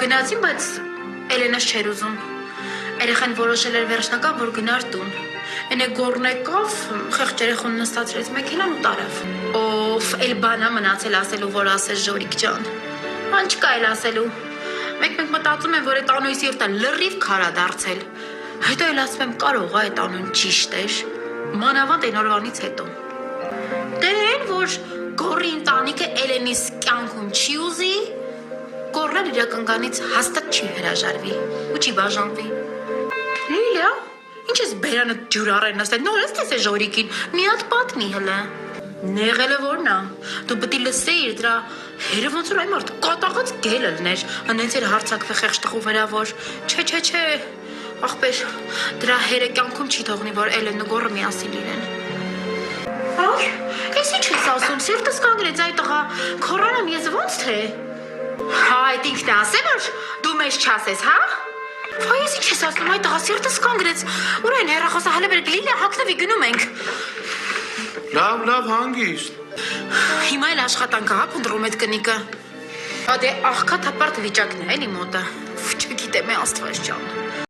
Գնացին, բայց Էլենաս չէր ուզում։ Երեխան որոշել էր վերջնական, որ գնար տուն։ Էնե գորն եկավ, խեղճ երեխուն նստացրեց մեքենան ու տարավ։ Օֆ, էլ բանա մնացել ասելու, որ ասես Ժորիկ ջան։ Ման չկա էլ ասելու։ Մենք մտածում են, որ այդ անոյի սիրտը լրիվ քարա դարձել։ Հետո էլ ասում եմ, կարող է այդ անուն ճիշտ էր։ Մանավանդ այն օրվանից հետո։ Դե այն, որ գորի ընտանիքը Էլենիս կյանքում չի ուզի, գորն իր կնկանից հաստատ չի հրաժարվի ու չի բաժանվի։ Լիլիա, ինչ ես բերանը ջուր առել նստել, նոր ես տեսե Ժորիկին, մի հատ պատմի հլը։ Նեղելը որն է, դու պտի լսեիր դրա հերը ոնց որ այն մարդ կատաղած գել լներ, հենց էր հարցակվե խեղճ տխու վրա, որ չէ, ախպեր, դրա հերը կյանքում չի թողնի, որ Էլենն ու գորը միասին լինեն։ Ահ, ես ինչ ես ասում, սիրտս կանգնեց այդ տղա, քորանամ ես ոնց թե։ Հա, այդ ինքն է ասե, որ դու մեզ չասես, հա։ Հա, ես ինչ ես ասում, այդ տղա սիրտս կանգնեց, ուր են հեռախոսը հələ բերք, Լիլիա հագնվի գնում ենք։ Լավ, հանգիստ։ Հիմա էլ աշխատանքը հա փնտրում այդ կնիկը։ Հա դե աղքատ հապարտ վիճակն է էլի մոտը։ Չգիտեմ, Աստված ջան։